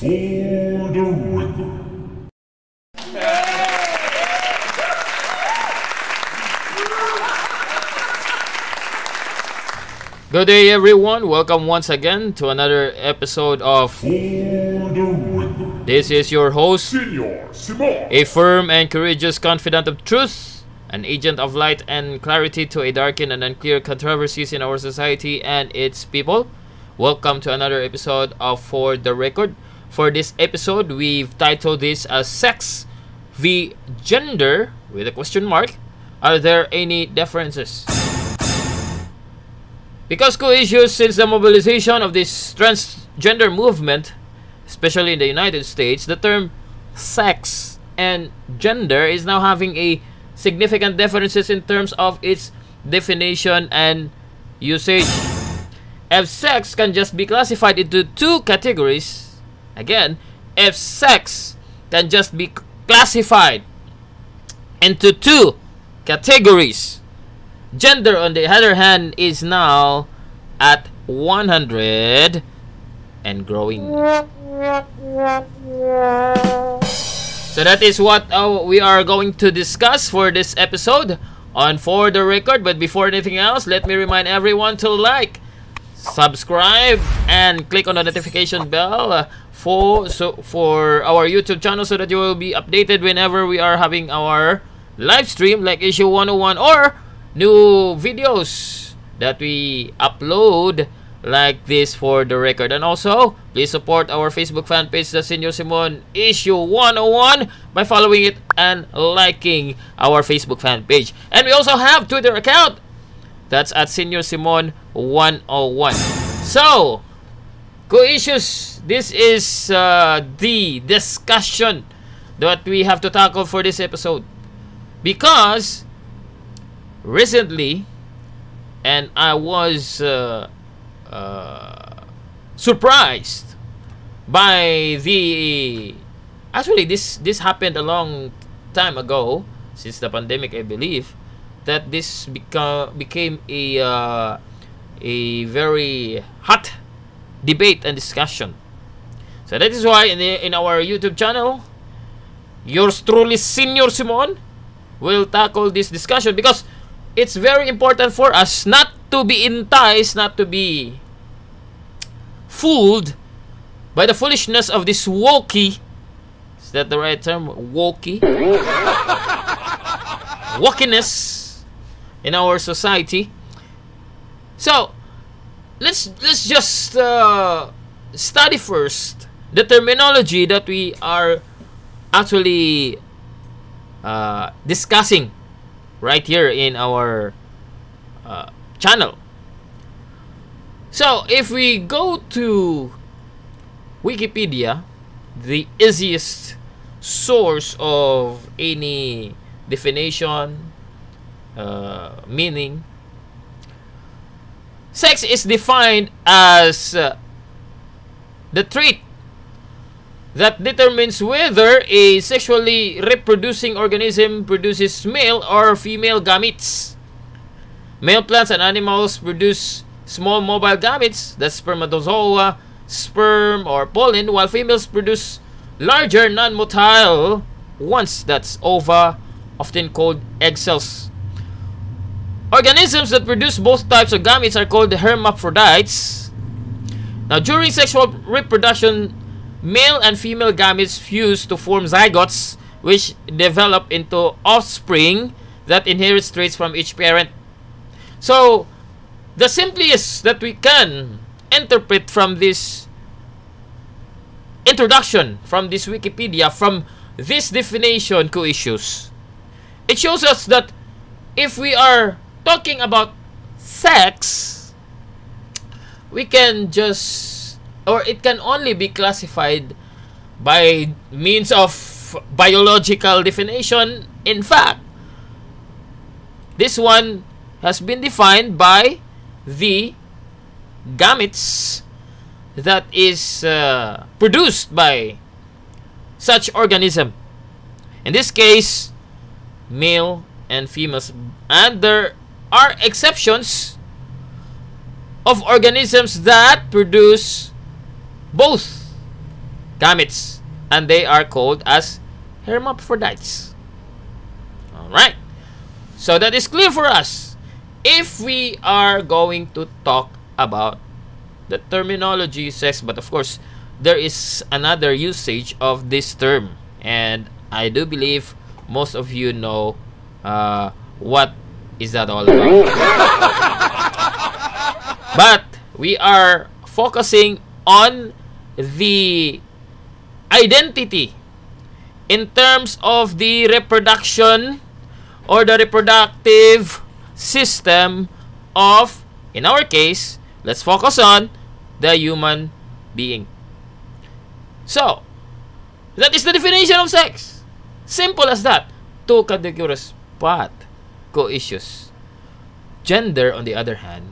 For the record. Good day, everyone. Welcome once again to another episode of For the record. This is your host, Senor Simon. a firm and courageous confidant of truth, an agent of light and clarity to a darkened and unclear controversies in our society and its people. Welcome to another episode of For the Record. For this episode, we've titled this as Sex v. Gender with a question mark. Are there any differences? Because co-issues since the mobilization of this transgender movement, especially in the United States, the term sex and gender is now having a significant differences in terms of its definition and usage. If sex can just be classified into two categories, again, if sex can just be classified into two categories, gender, on the other hand, is now at 100 and growing. So that is what we are going to discuss for this episode on For the Record. But before anything else, let me remind everyone to like, subscribe, and click on the notification bell for our YouTube channel so that you will be updated whenever we are having our live stream like Issue 101 or new videos that we upload like this For the Record. And also, please support our Facebook fan page, the Senor Simon Issue 101, by following it and liking our Facebook fan page. And we also have Twitter account. That's at Senor Simon 101. So, co-issues. This is the discussion that we have to tackle for this episode. Because recently, and I was surprised by the... Actually, this happened a long time ago, since the pandemic, I believe, that this became a very hot debate and discussion. So that is why in our YouTube channel, yours truly, Senor Simon, will tackle this discussion, because it's very important for us not to be enticed, not to be fooled by the foolishness of this wokey. Is that the right term? Wokey? Wokiness in our society. So let's just study first the terminology that we are actually discussing right here in our channel. So if we go to Wikipedia, the easiest source of any definition, meaning, sex is defined as the trait that determines whether a sexually reproducing organism produces male or female gametes. Male plants and animals produce small mobile gametes, that's spermatozoa, sperm, or pollen, while females produce larger non-motile ones, that's ova, often called egg cells. Organisms that produce both types of gametes are called hermaphrodites. Now, during sexual reproduction, male and female gametes fuse to form zygotes, which develop into offspring that inherits traits from each parent. So, the simplest that we can interpret from this introduction, from this Wikipedia, from this definition, co-issues, it shows us that if we are talking about sex, we can just, or it can only be classified by means of biological definition. In fact, this one has been defined by the gametes that is produced by such organism. In this case, male and females. And there are exceptions of organisms that produce both gametes, and they are called as hermaphrodites. Alright, so that is clear for us. If we are going to talk about the terminology sex, but of course there is another usage of this term, and I do believe most of you know what is that all about. But we are focusing on the identity in terms of the reproduction or the reproductive system of, in our case, let's focus on the human being. So, that is the definition of sex. Simple as that. Two categories, but co-issues. Gender, on the other hand,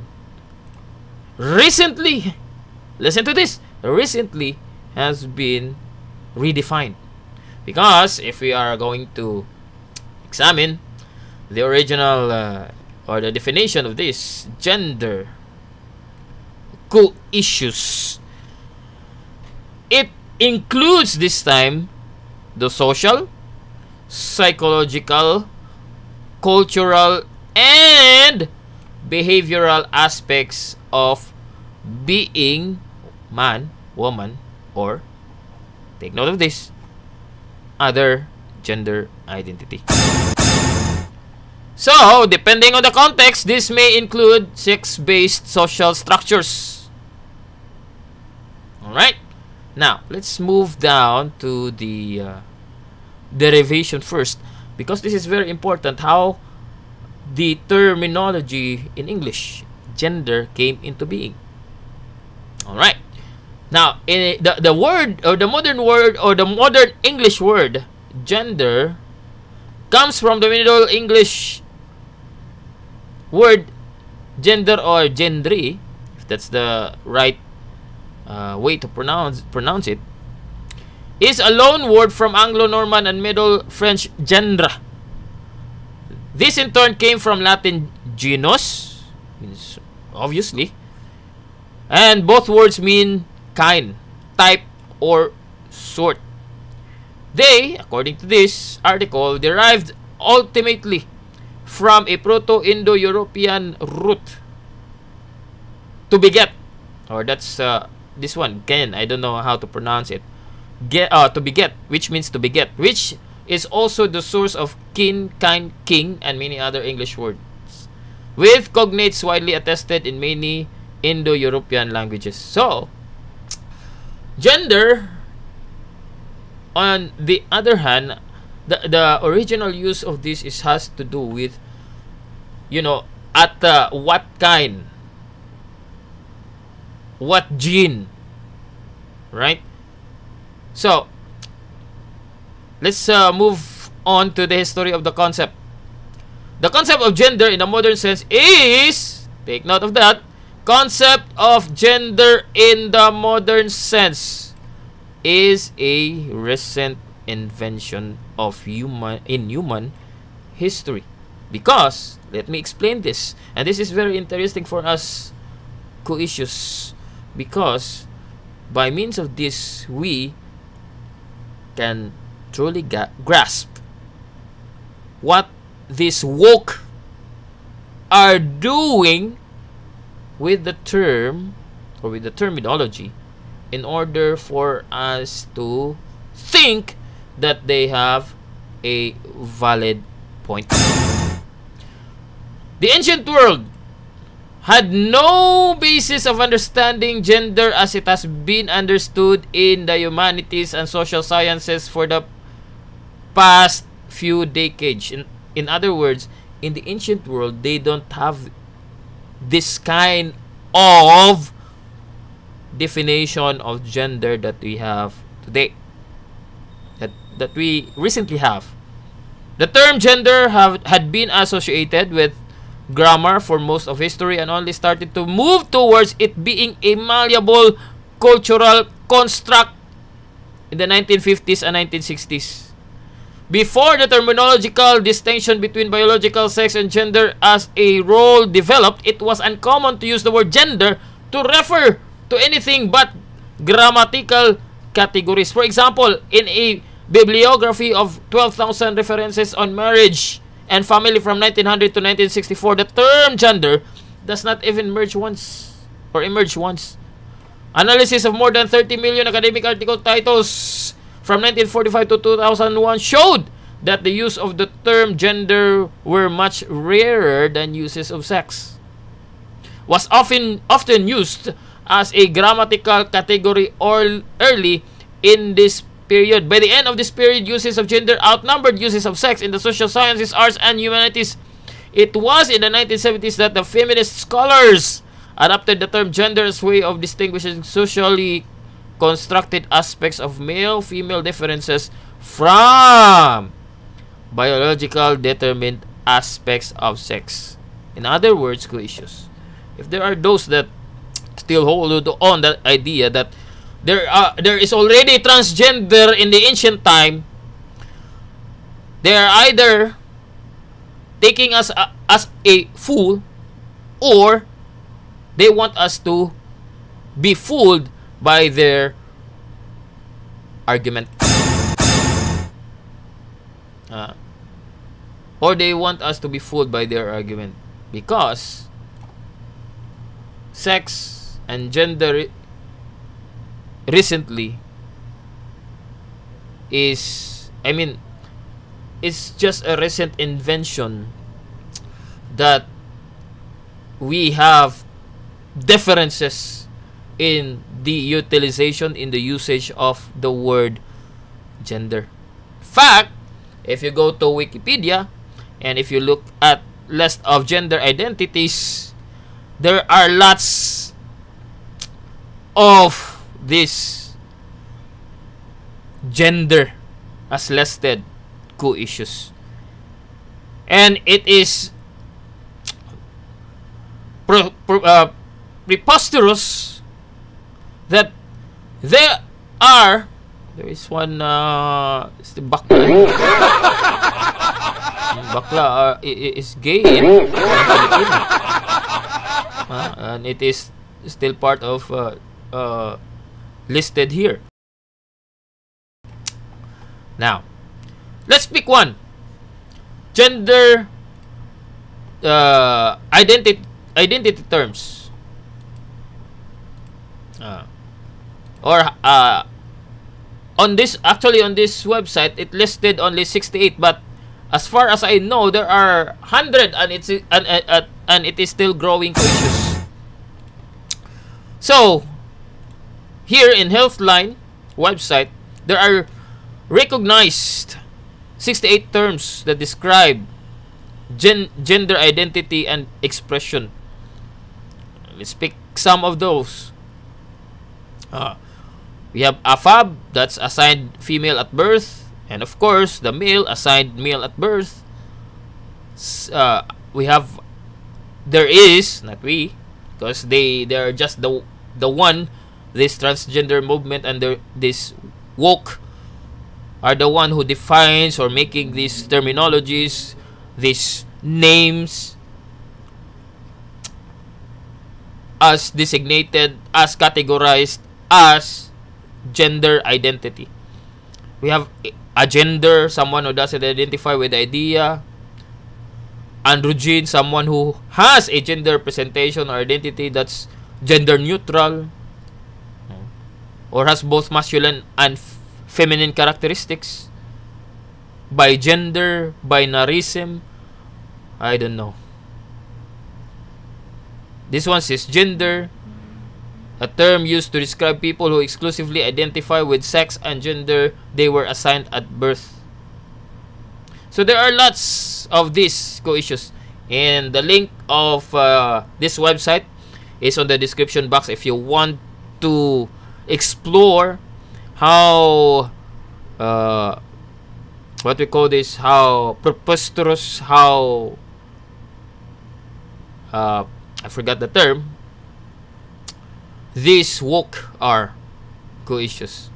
recently, listen to this, recently has been redefined. Because if we are going to examine the original or the definition of this gender co-issues, it includes this time the social, psychological, cultural, and behavioral aspects of being man, woman, or, take note of this, other gender identity. So, depending on the context, this may include sex-based social structures. Alright? Now, let's move down to the derivation first, because this is very important, how the terminology in English, gender, came into being. Alright. Now, in the word, or the modern word, or the modern English word, gender, comes from the Middle English word gender or gendry, if that's the right way to pronounce it, is a loan word from Anglo-Norman and Middle French gendre. This in turn came from Latin genus, means obviously, and both words mean kind, type, or sort. They, according to this article, derived ultimately from a Proto-Indo-European root, to beget, or that's this one, again, I don't know how to pronounce it, to beget, which means to beget, which is also the source of kin, kind, king, and many other English words, with cognates widely attested in many Indo-European languages. So, gender, on the other hand, the original use of this has to do with, you know, at what kind, what gene, right? So, let's move on to the history of the concept. The concept of gender in a modern sense is, take note of that, concept of gender in the modern sense is a recent invention of human history. Because, let me explain this, and this is very interesting for us co-issues, because by means of this we can truly grasp what these woke are doing with the term, or with the terminology, in order for us to think that they have a valid point. The ancient world had no basis of understanding gender as it has been understood in the humanities and social sciences for the past few decades. In other words, in the ancient world, they don't have this kind of definition of gender that we have today, that we recently have. The term gender had been associated with grammar for most of history and only started to move towards it being a malleable cultural construct in the 1950s and 1960s. Before the terminological distinction between biological sex and gender as a role developed, it was uncommon to use the word gender to refer to anything but grammatical categories. For example, in a bibliography of 12,000 references on marriage and family from 1900 to 1964, the term gender does not even emerge once. Analysis of more than 30 million academic article titles from 1945 to 2001 showed that the use of the term gender were much rarer than uses of sex. Was often used as a grammatical category or early in this period. By the end of this period, uses of gender outnumbered uses of sex in the social sciences, arts, and humanities. It was in the 1970s that the feminist scholars adopted the term gender as a way of distinguishing socially constructed aspects of male-female differences from biological determined aspects of sex. In other words, co-issues. If there are those that still hold on that idea that there is already transgender in the ancient time, they are either taking us as a fool, or they want us to be fooled by their argument. Or they want us to be fooled by their argument, because sex and gender recently is, it's just a recent invention that we have differences in the utilization, in the usage of the word gender. In fact, if you go to Wikipedia and if you look at list of gender identities, there are lots of this gender as listed co-issues, and it is preposterous that there is one it's the bakla. Bakla is gay in Philippines, and it is still part of listed here. Now, let's pick one. Gender identity terms. On this website, it listed only 68, but as far as I know, there are 100, and it is still growing issues. So, here in Healthline website, there are recognized 68 terms that describe gender identity and expression. Let's pick some of those. We have AFAB, that's assigned female at birth, and of course the male assigned male at birth. We have, there is, not we, because they are just the one, this transgender movement and this woke are the one who defines or making these terminologies, these names as designated, as categorized as gender identity. We have a gender, someone who doesn't identify with the idea. Androgyne, someone who has a gender presentation or identity that's gender neutral or has both masculine and feminine characteristics. Bigender, binarism, I don't know. This one says gender, a term used to describe people who exclusively identify with sex and gender they were assigned at birth. So there are lots of these co-issues, and the link of this website is on the description box if you want to explore how what we call this, how preposterous, how I forgot the term, these woke are co-issues.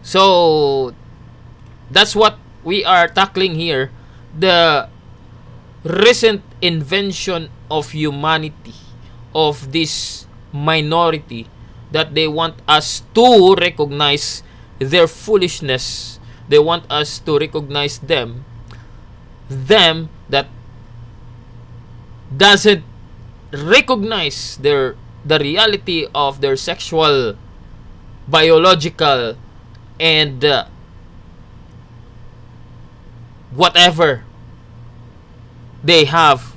So that's what we are tackling here, the recent invention of humanity, of this minority that they want us to recognize their foolishness. They want us to recognize them that doesn't recognize the reality of their sexual, biological, and whatever they have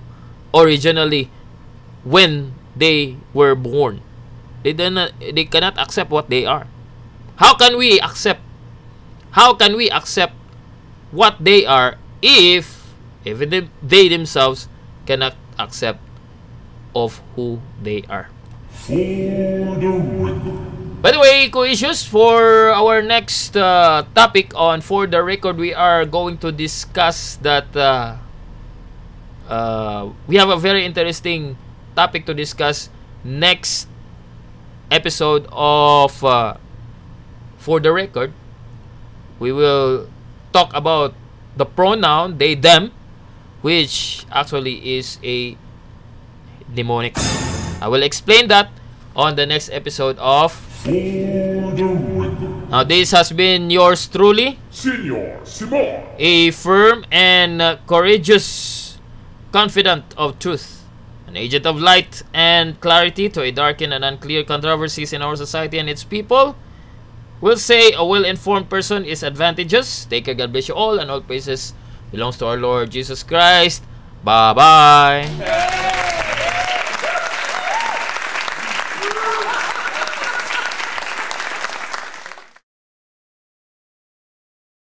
originally when they were born. They cannot accept what they are. How can we accept what they are if they themselves cannot accept of who they are? For the record. By the way, co-issues, for our next topic on For the Record, we are going to discuss that we have a very interesting topic to discuss next episode of For the Record. We will talk about the pronoun they, them, which actually is a demonic. I will explain that on the next episode of For the record. Now this has been yours truly, Senor Simon. a firm and courageous confidant of truth, an agent of light and clarity to a darkened and unclear controversies in our society and its people. We'll say a well-informed person is advantageous. Take care, God bless you all, and all praises belongs to our Lord Jesus Christ. Bye-bye.